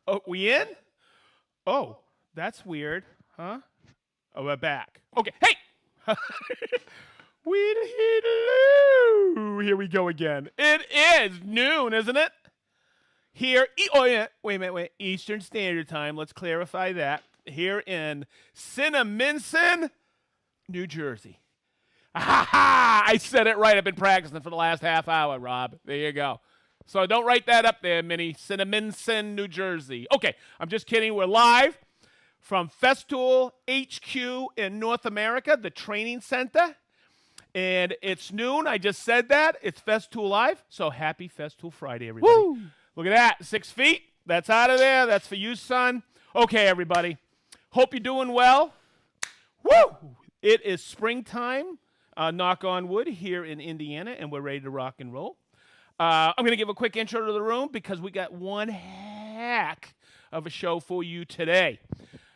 Oh, we in? Oh, that's weird, huh? Oh, we're back. Okay, hey! Here we go again. It is noon, isn't it? Here, oh yeah, wait a minute, wait. Eastern Standard Time, let's clarify that. Here in Cinnaminson, New Jersey. Ha ha! I said it right. I've been practicing for the last half hour, Rob. There you go. So don't write that up there, Minnie. Cinnaminson, New Jersey. Okay, I'm just kidding. We're live from Festool HQ in North America, the training center. And it's noon. I just said that. It's Festool Live. So happy Festool Friday, everybody. Woo! Look at that. 6 feet. That's out of there. That's for you, son. Okay, everybody. Hope you're doing well. Woo! It is springtime, knock on wood, here in Indiana, and we're ready to rock and roll. I'm going to give a quick intro to the room because we got one heck of a show for you today.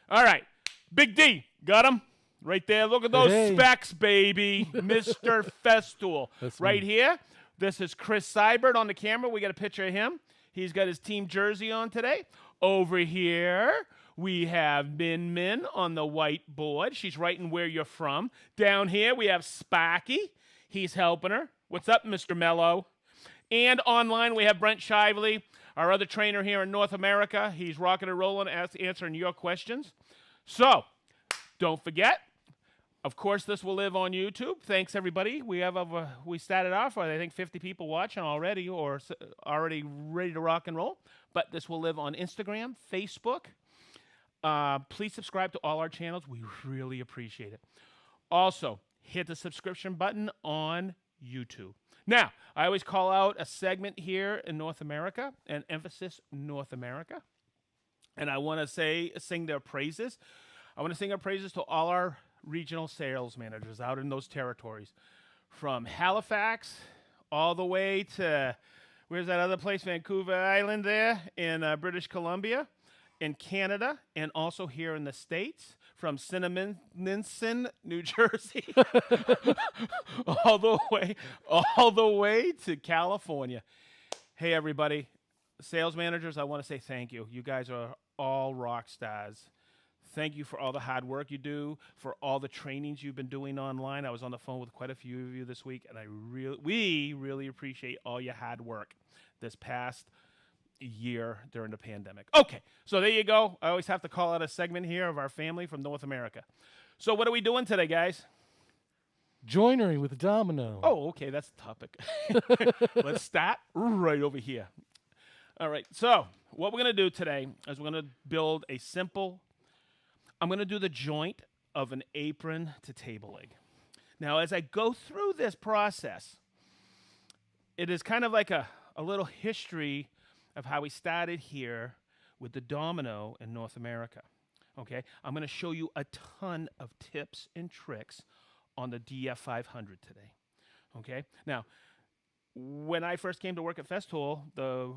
All right. Big D. Got him? Right there. Look at those specs, baby. Mr. Festool. That's right me. Here. This is Chris Seibert on the camera. We got a picture of him. He's got his team jersey on today. Over here, we have Min Min on the whiteboard. She's writing where you're from. Down here, we have Sparky. He's helping her. What's up, Mr. Mello? And online, we have Brent Shively, our other trainer here in North America. He's rocking and rolling, answering your questions. So, don't forget, of course, this will live on YouTube. Thanks, everybody. We started off with, I think, 50 people watching already or already ready to rock and roll. But this will live on Instagram, Facebook. Please subscribe to all our channels. We really appreciate it. Also, hit the subscription button on YouTube. Now, I always call out a segment here in North America, and emphasis North America. And I want to sing their praises. I want to sing our praises to all our regional sales managers out in those territories. From Halifax all the way to, where's that other place? Vancouver Island there in British Columbia, in Canada, and also here in the States. From Cinnaminson, New Jersey, all the way to California. Hey, everybody, sales managers, I want to say thank you. You guys are all rock stars. Thank you for all the hard work you do, for all the trainings you've been doing online. I was on the phone with quite a few of you this week, and we really appreciate all your hard work this past year during the pandemic. Okay, so there you go. I always have to call out a segment here of our family from North America. So what are we doing today, guys? Joinery with Domino. Oh, okay, that's the topic. Let's start right over here. All right, so what we're going to do today is we're going to build a simple, I'm going to do the joint of an apron to table leg. Now, as I go through this process, it is kind of like a little history of how we started here with the domino in North America. Okay, I'm going to show you a ton of tips and tricks on the DF500 today. Okay, now, when I first came to work at Festool, the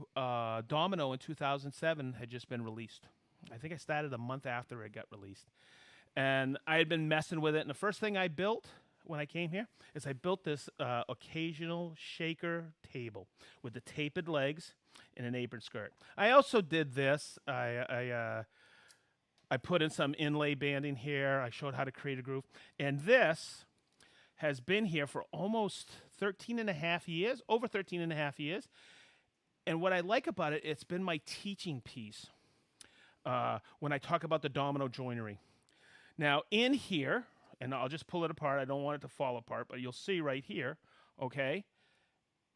domino in 2007 had just been released. I think I started a month after it got released. And I had been messing with it, and the first thing I built when I came here is I built this occasional shaker table with the tapered legs and an apron skirt. I also did this. I put in some inlay banding here. I showed how to create a groove. And this has been here for almost 13 and a half years, over 13 and a half years. And what I like about it, it's been my teaching piece when I talk about the domino joinery. Now, in here, and I'll just pull it apart. I don't want it to fall apart, but you'll see right here, okay,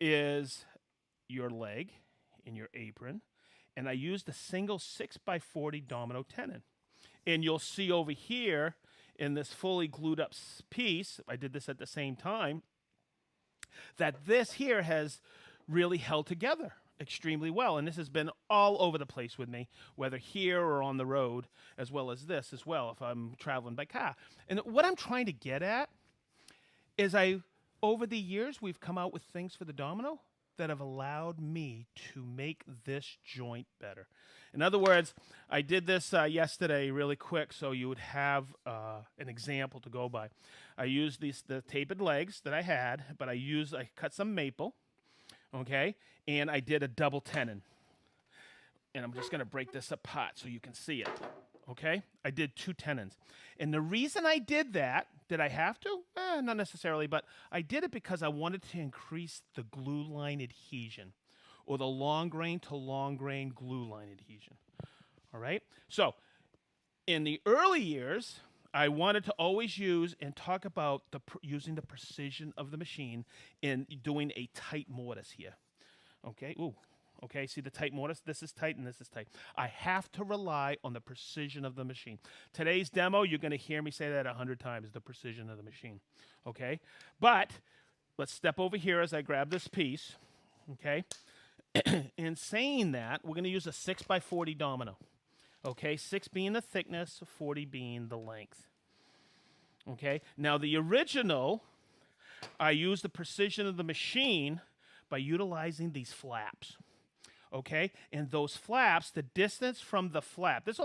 is your leg and your apron. And I used a single 6x40 domino tenon. And you'll see over here in this fully glued up piece, I did this at the same time, that this here has really held together extremely well. And this has been all over the place with me, whether here or on the road, as well as this as well, if I'm traveling by car. And what I'm trying to get at is over the years, we've come out with things for the domino that have allowed me to make this joint better. In other words, I did this yesterday really quick so you would have an example to go by. I used the tapered legs that I had, but I cut some maple, okay, and I did a double tenon. And I'm just going to break this apart so you can see it, okay? I did 2 tenons. And the reason I did that, did I have to? Not necessarily, but I did it because I wanted to increase the glue line adhesion, or the long grain to long grain glue line adhesion, all right? So in the early years, I wanted to always use and talk about using the precision of the machine in doing a tight mortise here. Okay, ooh, okay, see the tight mortise? This is tight and this is tight. I have to rely on the precision of the machine. Today's demo, you're going to hear me say that 100 times, the precision of the machine, okay? But let's step over here as I grab this piece, okay? In saying that, we're going to use a 6x40 domino. Okay, 6 being the thickness, 40 being the length. Okay, now the original, I used the precision of the machine by utilizing these flaps. Okay, and those flaps, the distance from the flap, this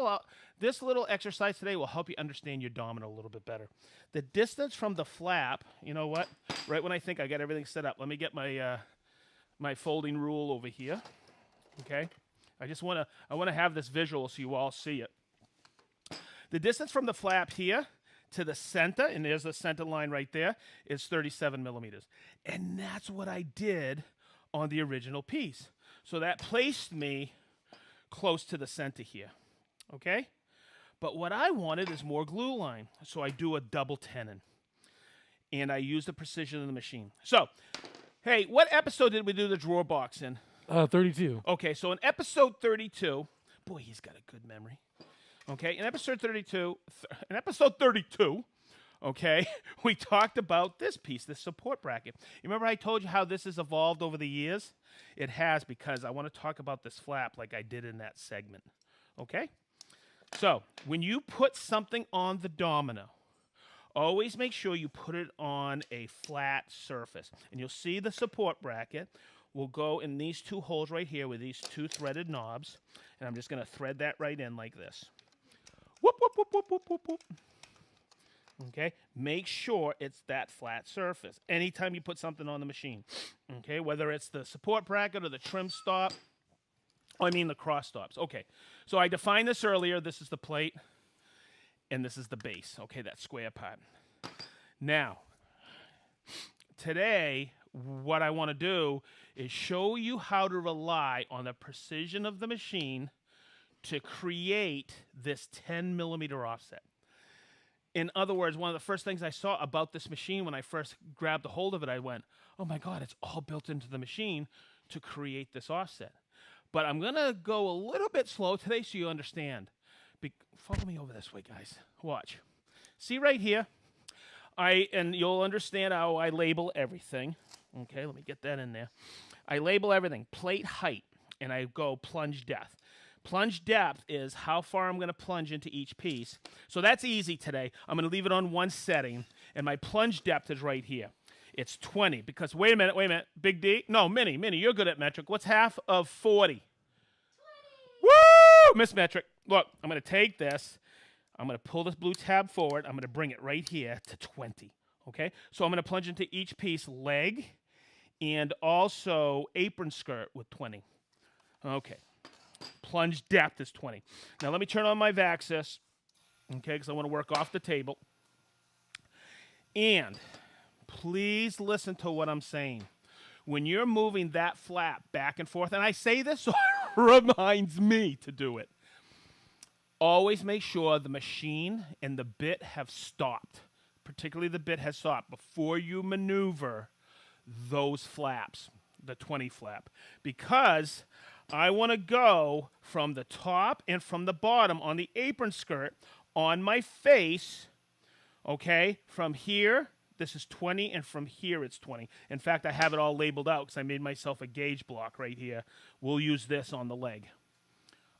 little exercise today will help you understand your domino a little bit better. The distance from the flap, you know what? Right when I think I got everything set up, let me get my my folding rule over here. Okay. I want to have this visual so you all see it. The distance from the flap here to the center, and there's the center line right there, is 37 millimeters. And that's what I did on the original piece. So that placed me close to the center here. Okay? But what I wanted is more glue line. So I do a double tenon. And I use the precision of the machine. So, hey, what episode did we do the drawer box in? 32. Okay, so in episode 32, boy, he's got a good memory. Okay, in episode 32, okay, we talked about this piece, this support bracket. You remember I told you how this has evolved over the years? It has, because I want to talk about this flap like I did in that segment. Okay? So, when you put something on the domino, always make sure you put it on a flat surface. And you'll see the support bracket will go in these 2 holes right here with these 2 threaded knobs. And I'm just going to thread that right in like this. Whoop, whoop, whoop, whoop, whoop, whoop, whoop. Okay? Make sure it's that flat surface anytime you put something on the machine. Okay? Whether it's the support bracket or the trim stop. The cross stops. Okay. So I defined this earlier. This is the plate. And this is the base. Okay? That square part. Now, today, what I want to do is show you how to rely on the precision of the machine to create this 10 millimeter offset. In other words, one of the first things I saw about this machine when I first grabbed a hold of it, I went, oh my God, it's all built into the machine to create this offset. But I'm going to go a little bit slow today so you understand. Follow me over this way, guys. Watch. See right here? And you'll understand how I label everything. Okay, let me get that in there. I label everything. Plate height, and I go plunge depth. Plunge depth is how far I'm going to plunge into each piece. So that's easy today. I'm going to leave it on one setting, and my plunge depth is right here. It's 20, because wait a minute. Big D? No, Minnie, you're good at metric. What's half of 40? 20. Woo! Miss Metric. Look, I'm going to take this. I'm going to pull this blue tab forward. I'm going to bring it right here to 20. Okay? So I'm going to plunge into each piece leg and also apron skirt with 20. Okay. Plunge depth is 20. Now let me turn on my Vaxis, okay, because I want to work off the table. And please listen to what I'm saying. when you're moving that flap back and forth, and I say this so it reminds me to do it, always make sure the machine and the bit have stopped. Particularly the bit has stopped before you maneuver those flaps, the 20 flap. Because I want to go from the top and from the bottom on the apron skirt on my face, okay, from here, this is 20, and from here it's 20. In fact, I have it all labeled out because I made myself a gauge block right here. We'll use this on the leg,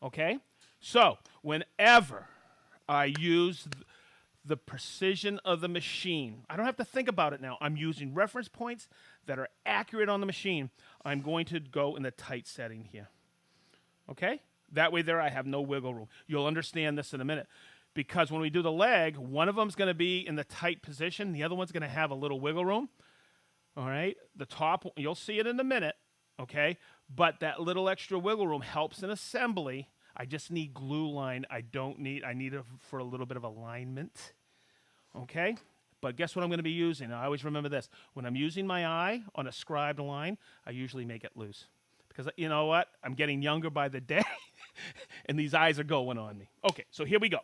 okay? So whenever I use the precision of the machine, I don't have to think about it now. I'm using reference points that are accurate on the machine. I'm going to go in the tight setting here, okay? That way there I have no wiggle room. You'll understand this in a minute. Because when we do the leg, one of them is going to be in the tight position. The other one's going to have a little wiggle room. All right? The top, you'll see it in a minute, okay? But that little extra wiggle room helps in assembly. I just need glue line. I need it for a little bit of alignment, okay? But guess what I'm going to be using? I always remember this. When I'm using my eye on a scribed line, I usually make it loose. Because you know what? I'm getting younger by the day, and these eyes are going on me. Okay, so here we go.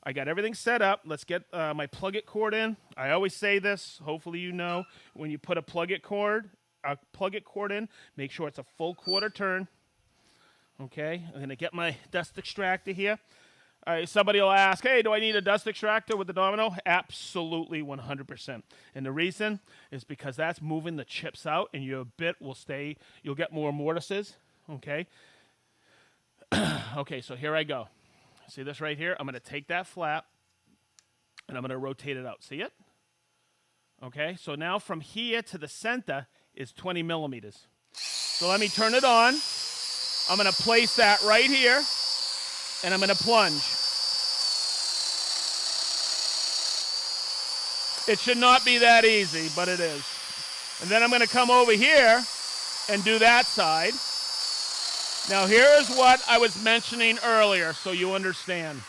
I got everything set up. Let's get my plug-it cord in. I always say this. Hopefully you know. When you put a plug-it cord in, make sure it's a full quarter turn. Okay, I'm going to get my dust extractor here. Somebody will ask, hey, do I need a dust extractor with the Domino? Absolutely, 100%. And the reason is because that's moving the chips out, and your bit will stay. You'll get more mortises. Okay. Okay, so here I go. See this right here? I'm going to take that flap, and I'm going to rotate it out. See it? Okay, so now from here to the center is 20 millimeters. So let me turn it on. I'm going to place that right here, and I'm going to plunge. It should not be that easy, but it is. And then I'm going to come over here and do that side. Now, here is what I was mentioning earlier, so you understand.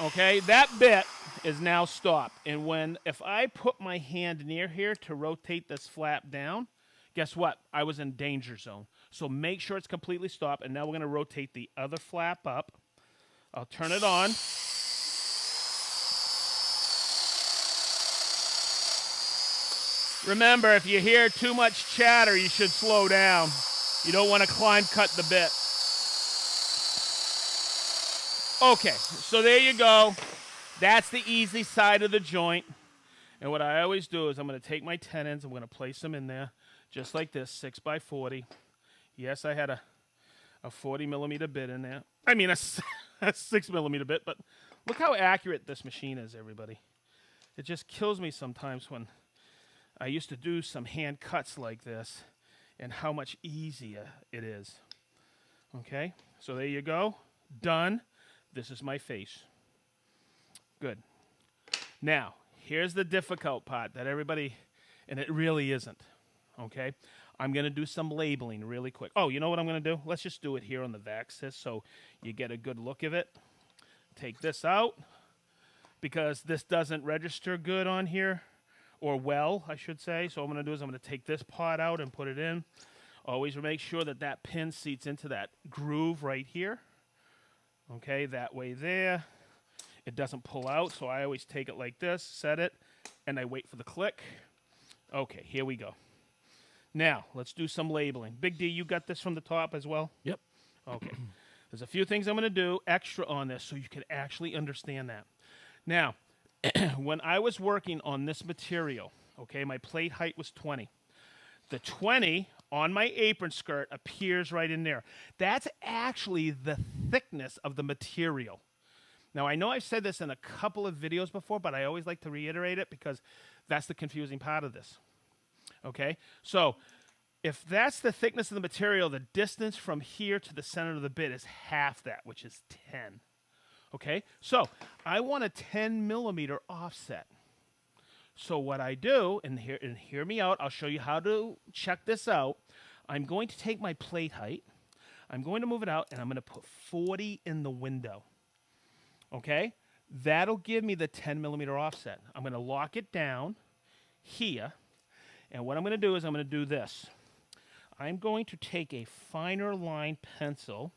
Okay, that bit is now stopped. And if I put my hand near here to rotate this flap down, guess what? I was in danger zone. So make sure it's completely stopped. And now we're going to rotate the other flap up. I'll turn it on. Remember, if you hear too much chatter, you should slow down. You don't want to climb cut the bit. Okay, so there you go. That's the easy side of the joint. And what I always do is I'm going to take my tenons, I'm going to place them in there just like this, 6x40. Yes, I had a 40 millimeter bit in there. I mean a 6 millimeter bit, but look how accurate this machine is, everybody. It just kills me sometimes when I used to do some hand cuts like this, and how much easier it is. Okay, so there you go. Done. This is my face. Good. Now, here's the difficult part that everybody, and it really isn't. Okay, I'm going to do some labeling really quick. Oh, you know what I'm going to do? Let's just do it here on the Vaxis so you get a good look of it. Take this out because this doesn't register good on here. Or well, I should say. So what I'm going to do is I'm going to take this part out and put it in. Always make sure that that pin seats into that groove right here. Okay, that way there. It doesn't pull out, so I always take it like this, set it, and I wait for the click. Okay, here we go. Now, let's do some labeling. Big D, you got this from the top as well? Yep. Okay. There's a few things I'm going to do extra on this so you can actually understand that. Now, when I was working on this material, okay, my plate height was 20. The 20 on my apron skirt appears right in there. That's actually the thickness of the material. Now, I know I've said this in a couple of videos before, but I always like to reiterate it because that's the confusing part of this. Okay, so if that's the thickness of the material, the distance from here to the center of the bit is half that, which is 10. Okay, so I want a 10 millimeter offset. So what I do, and hear me out, I'll show you how to check this out. I'm going to take my plate height, I'm going to move it out, and I'm going to put 40 in the window. Okay, that'll give me the 10 millimeter offset. I'm going to lock it down here, and what I'm going to do is I'm going to do this. I'm going to take a finer line pencil.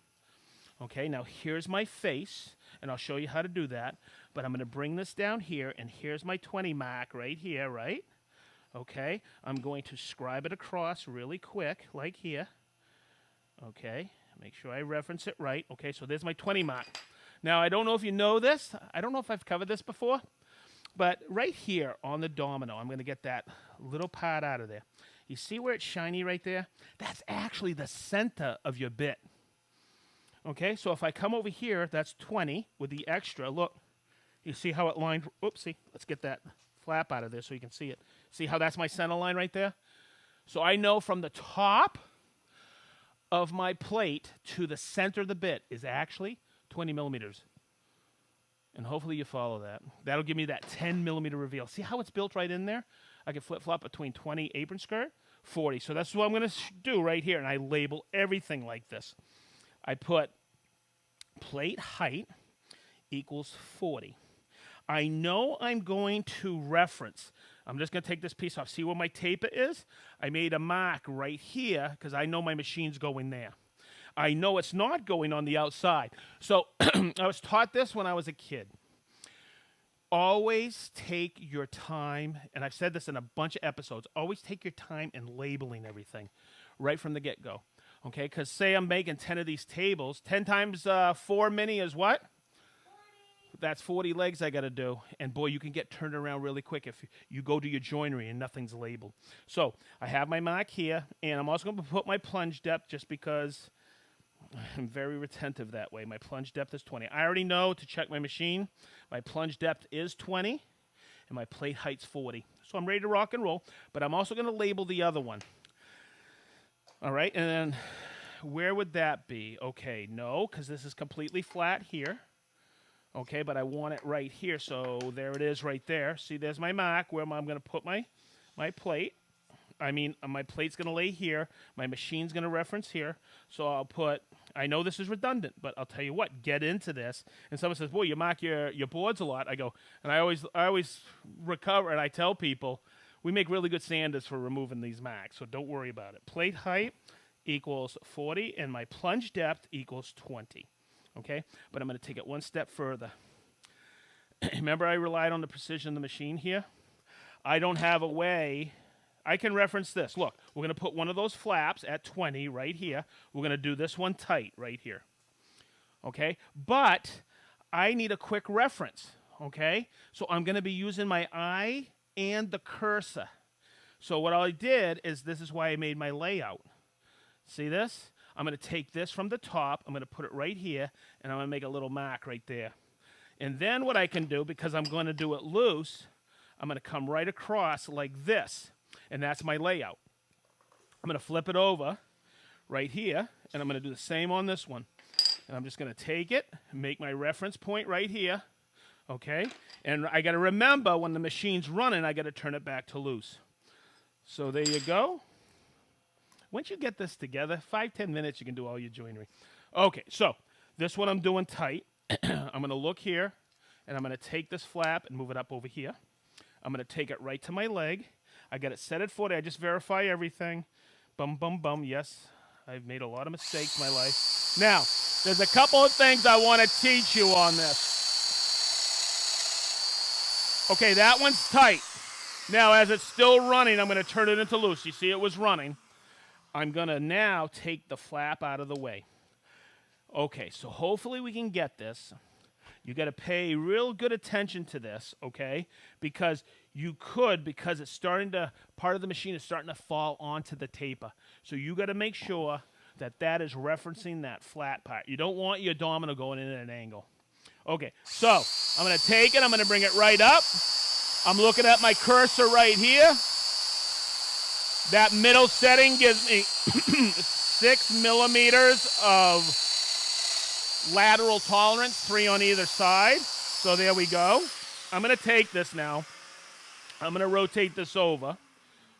Okay, now here's my face, and I'll show you how to do that. But I'm going to bring this down here, and here's my 20 mark right here, right? Okay, I'm going to scribe it across really quick, like here. Okay, make sure I reference it right. Okay, so there's my 20 mark. Now, I don't know if you know this. I don't know if I've covered this before. But right here on the domino, I'm going to get that little part out of there. You see where it's shiny right there? That's actually the center of your bit. Okay, so if I come over here, that's 20 with the extra. Look, you see how it lined? Oopsie, let's get that flap out of there so you can see it. See how that's my center line right there? So I know from the top of my plate to the center of the bit is actually 20 millimeters. And hopefully you follow that. That'll give me that 10 millimeter reveal. See how it's built right in there? I can flip-flop between 20 apron skirt, 40. So that's what I'm going to do right here. And I label everything like this. I put plate height equals 40. I know I'm going to reference. I'm just going to take this piece off. See where my taper is? I made a mark right here because I know my machine's going there. I know it's not going on the outside. So I was taught this when I was a kid. Always take your time, and I've said this in a bunch of episodes, always take your time in labeling everything right from the get-go. Okay, because say I'm making 10 of these tables. 10 times 4 mini is what? 40. That's 40 legs I got to do. And boy, you can get turned around really quick if you go to your joinery and nothing's labeled. So I have my mark here, and I'm also going to put my plunge depth just because I'm very retentive that way. My plunge depth is 20. I already know to check my machine. My plunge depth is 20, and my plate height's 40. So I'm ready to rock and roll, but I'm also going to label the other one. All right, and then where would that be? Okay, no, because this is completely flat here. Okay, but I want it right here, so there it is right there. See, there's my mark where I'm going to put my plate. I mean, my plate's going to lay here. My machine's going to reference here. So I'll put, I know this is redundant, but I'll tell you what, get into this. And someone says, boy, you mark your boards a lot. I go, and I always recover, and I tell people, we make really good sanders for removing these marks, so don't worry about it. Plate height equals 40, and my plunge depth equals 20. Okay? But I'm going to take it one step further. Remember I relied on the precision of the machine here? I don't have a way. I can reference this. Look, we're going to put one of those flaps at 20 right here. We're going to do this one tight right here. Okay? But I need a quick reference. Okay? So I'm going to be using my eye and the cursor. So what I did is, this is why I made my layout. See this? I'm going to take this from the top. I'm going to put it right here, and I'm going to make a little mark right there. And then what I can do, because I'm going to do it loose, I'm going to come right across like this. And that's my layout. I'm going to flip it over right here, and I'm going to do the same on this one. And I'm just going to take it, make my reference point right here, okay? And I got to remember, when the machine's running, I got to turn it back to loose. So there you go. Once you get this together, 5-10 minutes, you can do all your joinery. Okay, so this one I'm doing tight. I'm going to look here, and I'm going to take this flap and move it up over here. I'm going to take it right to my leg. I got it set at 40. I just verify everything. Bum, bum, bum. Yes, I've made a lot of mistakes in my life. Now, there's a couple of things I want to teach you on this. Okay, that one's tight. Now, as it's still running, I'm going to turn it into loose. You see it was running. I'm going to now take the flap out of the way. Okay, so hopefully we can get this. You got to pay real good attention to this, okay? Because it's starting to, part of the machine is starting to fall onto the taper. So you got to make sure that that is referencing that flat part. You don't want your domino going in at an angle. Okay, so I'm going to take it. I'm going to bring it right up. I'm looking at my cursor right here. That middle setting gives me 6 millimeters of lateral tolerance, 3 on either side. So there we go. I'm going to take this now. I'm going to rotate this over,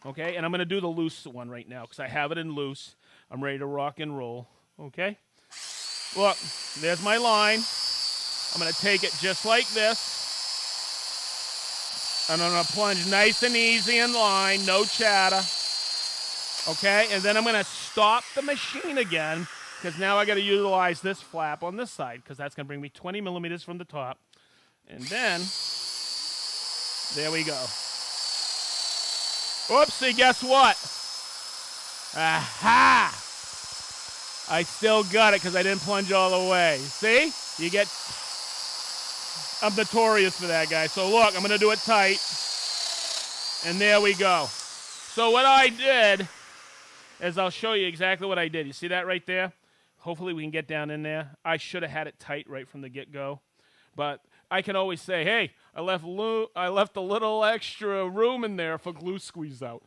okay? And I'm going to do the loose one right now because I have it in loose. I'm ready to rock and roll, okay? Look, there's my line. I'm going to take it just like this. And I'm going to plunge nice and easy in line, no chatter. Okay, and then I'm going to stop the machine again because now I got to utilize this flap on this side because that's going to bring me 20 millimeters from the top. And then, there we go. Oopsie, guess what? Aha! I still got it because I didn't plunge all the way. See? You get... I'm notorious for that, guys. So look, I'm going to do it tight. And there we go. So what I did is I'll show you exactly what I did. You see that right there? Hopefully we can get down in there. I should have had it tight right from the get-go. But I can always say, hey, I left a little extra room in there for glue squeeze out.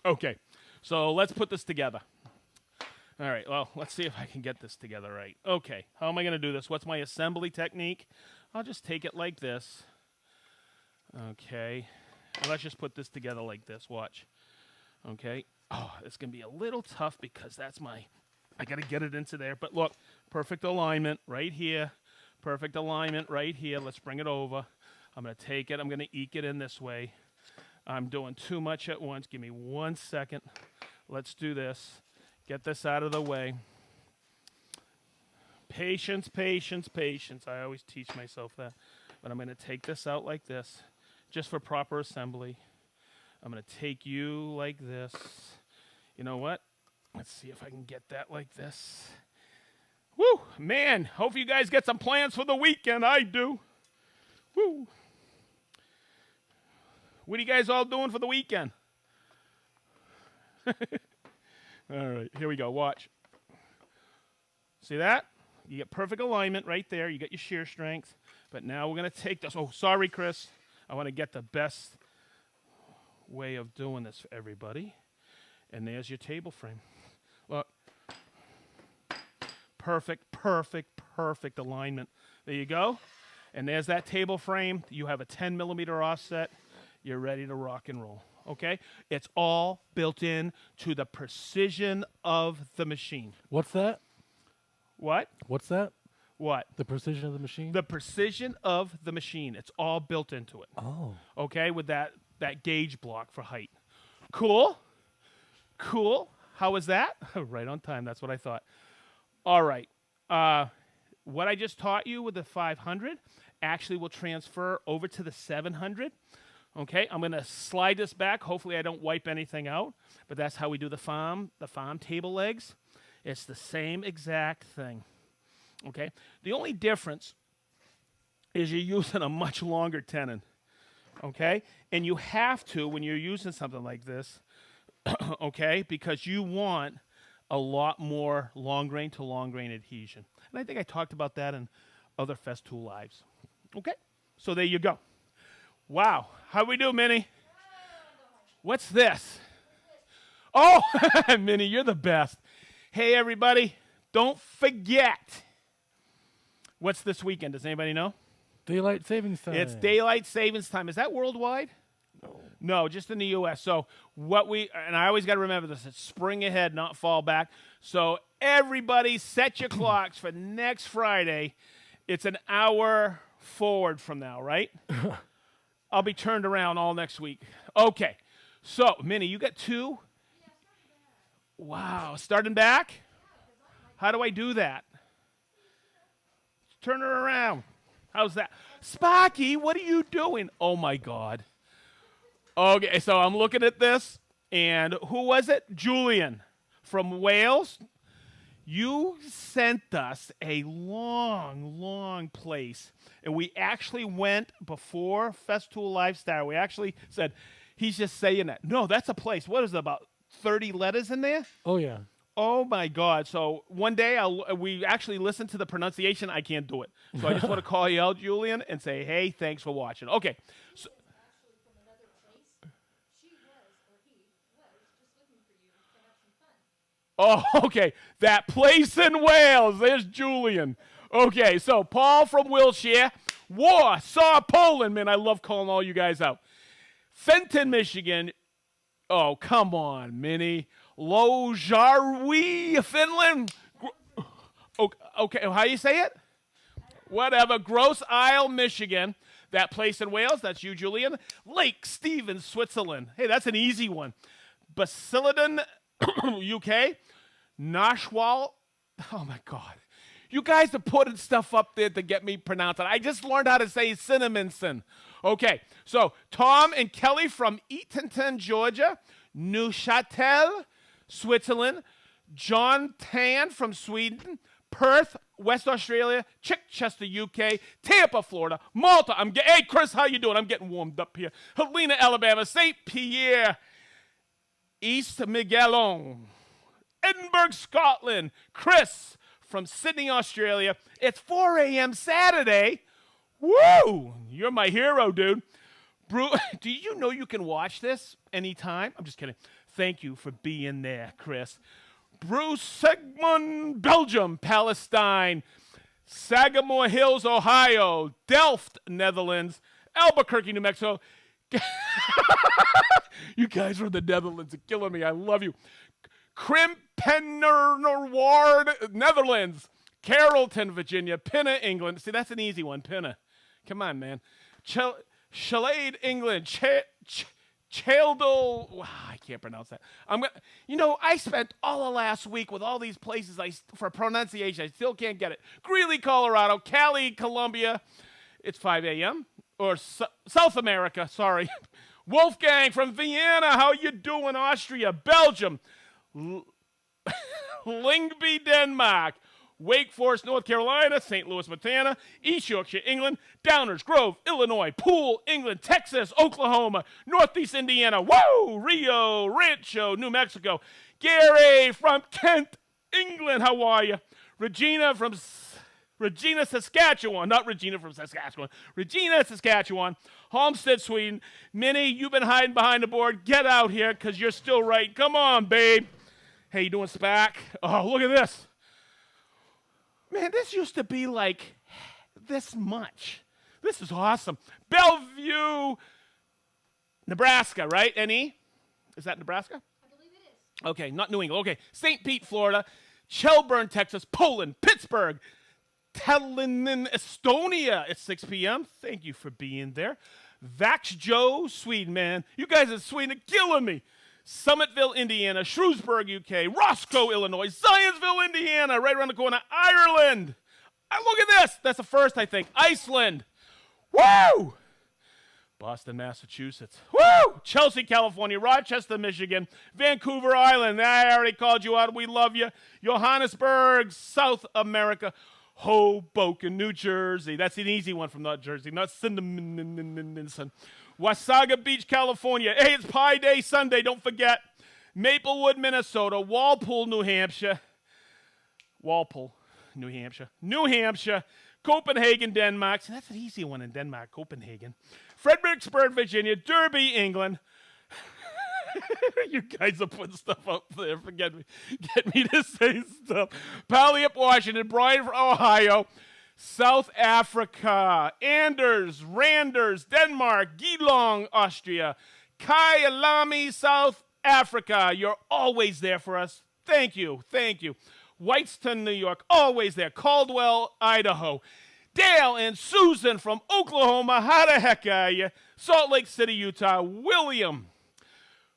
Okay, so let's put this together. All right, well, let's see if I can get this together right. Okay, how am I going to do this? What's my assembly technique? I'll just take it like this. Okay, and let's just put this together like this. Watch. Okay. Oh, it's going to be a little tough because that's I got to get it into there. But look, perfect alignment right here. Perfect alignment right here. Let's bring it over. I'm going to take it. I'm going to eke it in this way. I'm doing too much at once. Give me 1 second. Let's do this. Get this out of the way. Patience, patience, patience. I always teach myself that. But I'm going to take this out like this just for proper assembly. I'm going to take you like this. You know what? Let's see if I can get that like this. Woo! Man, hope you guys get some plans for the weekend. I do. Woo! What are you guys all doing for the weekend? All right, here we go. Watch. See that? You get perfect alignment right there. You get your shear strength. But now we're going to take this. Oh, sorry, Chris. I want to get the best way of doing this for everybody. And there's your table frame. Look. Perfect, perfect, perfect alignment. There you go. And there's that table frame. You have a 10 millimeter offset. You're ready to rock and roll. Okay? It's all built in to the precision of the machine. What's that? What? What's that? What? The precision of the machine? The precision of the machine. It's all built into it. Oh. Okay? With that gauge block for height. Cool? Cool. How was that? Right on time. That's what I thought. All right. What I just taught you with the 500 actually will transfer over to the 700. Okay, I'm going to slide this back. Hopefully I don't wipe anything out, but that's how we do the farm table legs. It's the same exact thing. Okay, the only difference is you're using a much longer tenon. Okay, and you have to when you're using something like this, okay, because you want a lot more long grain to long grain adhesion. And I think I talked about that in other Festool lives. Okay, so there you go. Wow, how we do, Minnie? What's this? Oh, Minnie, you're the best. Hey, everybody, don't forget. What's this weekend? Does anybody know? Daylight savings time. It's daylight savings time. Is that worldwide? No, just in the U.S. So and I always got to remember this, it's spring ahead, not fall back. So everybody set your clocks for next Friday. It's an hour forward from now, right? I'll be turned around all next week. Okay. So, Minnie, you got 2? Wow. Starting back? How do I do that? Turn her around. How's that? Sparky, what are you doing? Oh, my God. Okay, so I'm looking at this, and who was it? Julian from Wales. You sent us a long, long place, and we actually went before Festool Lifestyle. We actually said, he's just saying that. No, that's a place. What is it, about 30 letters in there? Oh, yeah. Oh, my God. So one day we actually listened to the pronunciation. I can't do it. So I just want to call you out, Julian, and say, hey, thanks for watching. Okay. So, oh, okay. That place in Wales. There's Julian. Okay, so Paul from Wiltshire. Warsaw, Poland. Man, I love calling all you guys out. Fenton, Michigan. Oh, come on, Minnie. Lojarwi, Finland. Okay, how do you say it? Whatever. Gross Isle, Michigan. That place in Wales. That's you, Julian. Lake Stephen, Switzerland. Hey, that's an easy one. Basildon, UK. Nashwal. Oh, my God. You guys are putting stuff up there to get me pronounced. I just learned how to say Cinnamonson. Okay, so Tom and Kelly from Eatonton, Georgia. Neuchâtel, Switzerland. John Tan from Sweden. Perth, West Australia. Chichester, UK. Tampa, Florida. Malta. Hey, Chris, how you doing? I'm getting warmed up here. Helena, Alabama. St. Pierre, East Miguelon. Edinburgh, Scotland. Chris from Sydney, Australia. It's 4 a.m. Saturday. Woo! You're my hero, dude. Do you know you can watch this anytime? I'm just kidding. Thank you for being there, Chris. Bruce Sigmund, Belgium, Palestine. Sagamore Hills, Ohio. Delft, Netherlands. Albuquerque, New Mexico. You guys from the Netherlands are killing me. I love you. Krimpenerward, Netherlands. Carrollton, Virginia. Pinner, England. See, that's an easy one. Pinner. Come on, man. Chalade, England. Chaldel. I can't pronounce that. I spent all of last week with all these places for pronunciation. I still can't get it. Greeley, Colorado. Cali, Colombia. It's 5 a.m. Or South America. Sorry. Wolfgang from Vienna. How you doing? Austria. Belgium. Lyngby, Denmark. Wake Forest, North Carolina. St. Louis, Montana. East Yorkshire, England. Downers Grove, Illinois. Poole, England. Texas, Oklahoma. Northeast Indiana. Woo! Rio Rancho, New Mexico. Gary from Kent, England. How are you? Regina, Saskatchewan. Not Regina from Saskatchewan. Regina, Saskatchewan. Homestead, Sweden. Minnie, you've been hiding behind the board. Get out here because you're still right. Come on, babe. Hey, you doing SPAC? Oh, look at this. Man, this used to be like this much. This is awesome. Bellevue, Nebraska, right? N.E.? Is that Nebraska? I believe it is. Okay, not New England. Okay, St. Pete, Florida. Shelburne, Texas. Poland. Pittsburgh. Tallinn, Estonia. It's 6 p.m. Thank you for being there. Vaxjo, Sweden, man. You guys in Sweden are killing me. Summitville, Indiana. Shrewsbury, UK. Roscoe, Illinois. Zionsville, Indiana. Right around the corner. Ireland. Look at this. That's the first, I think. Iceland. Woo! Boston, Massachusetts. Woo! Chelsea, California. Rochester, Michigan. Vancouver Island. I already called you out. We love you. Johannesburg, South America. Hoboken, New Jersey. That's an easy one from North Jersey. Not Cinnamon. Wasaga Beach, California. Hey, it's Pie Day Sunday. Don't forget. Maplewood, Minnesota. Walpole, New Hampshire. New Hampshire. Copenhagen, Denmark. See, that's an easy one in Denmark, Copenhagen. Fredericksburg, Virginia. Derby, England. You guys are putting stuff up there. Get me to say stuff. Palliop, Washington. Bryan, Ohio. South Africa. Randers, Denmark. Geelong, Austria. Kyalami, South Africa. You're always there for us. Thank you. Whiteston, New York. Always there. Caldwell, Idaho. Dale and Susan from Oklahoma. How the heck are you? Salt Lake City, Utah. William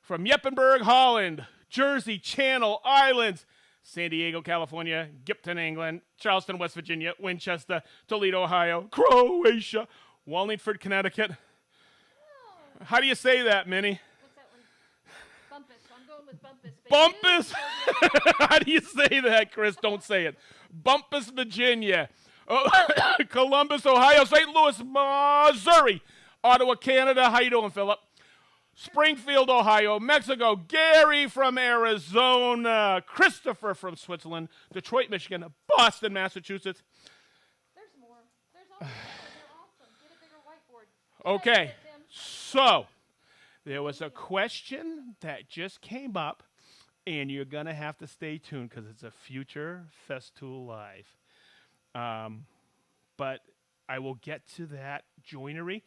from Yeppenburg, Holland. Jersey, Channel Islands. San Diego, California. Gipton, England. Charleston, West Virginia. Winchester, Toledo, Ohio. Croatia. Wallingford, Connecticut. Oh. How do you say that, Minnie? What's that one? Bumpus. I'm going with Bumpus. Bumpus? How do you say that, Chris? Don't say it. Bumpus, Virginia. Columbus, Ohio. St. Louis, Missouri. Ottawa, Canada. How you doing, Philip? Springfield, Ohio. Mexico. Gary from Arizona. Christopher from Switzerland. Detroit, Michigan. Boston, Massachusetts. There's more. There's all more. They're awesome. Get a bigger whiteboard. Okay, so there was a question that just came up, and you're going to have to stay tuned because it's a future Festool Live. But I will get to that joinery.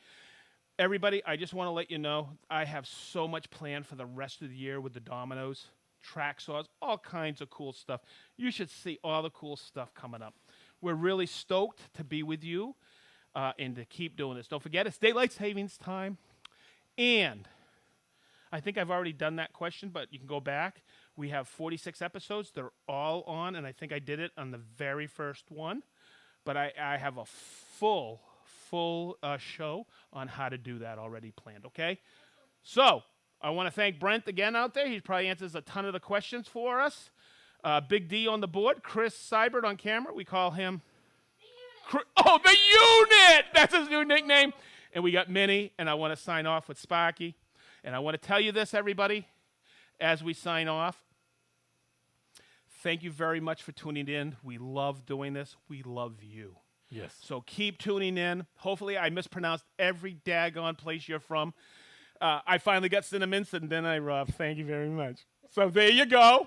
Everybody, I just want to let you know, I have so much planned for the rest of the year with the dominoes, track saws, all kinds of cool stuff. You should see all the cool stuff coming up. We're really stoked to be with you and to keep doing this. Don't forget, it's daylight savings time. And I think I've already done that question, but you can go back. We have 46 episodes. They're all on, and I think I did it on the very first one. But I have a full show on how to do that already planned, okay? So I want to thank Brent again out there. He probably answers a ton of the questions for us. Big D on the board. Chris Seibert on camera. We call him... the Unit! That's his new nickname. And we got Minnie, and I want to sign off with Sparky. And I want to tell you this, everybody, as we sign off. Thank you very much for tuning in. We love doing this. We love you. Yes. So keep tuning in. Hopefully I mispronounced every daggone place you're from. I finally got Cinnamons, and then I rubbed. Thank you very much. So there you go.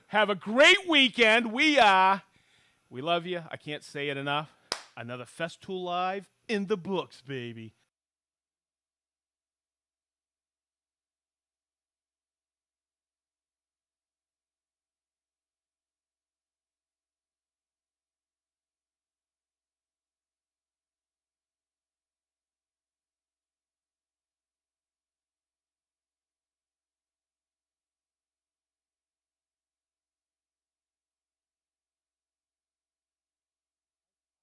Have a great weekend. We love you. I can't say it enough. Another Festool Live in the books, baby.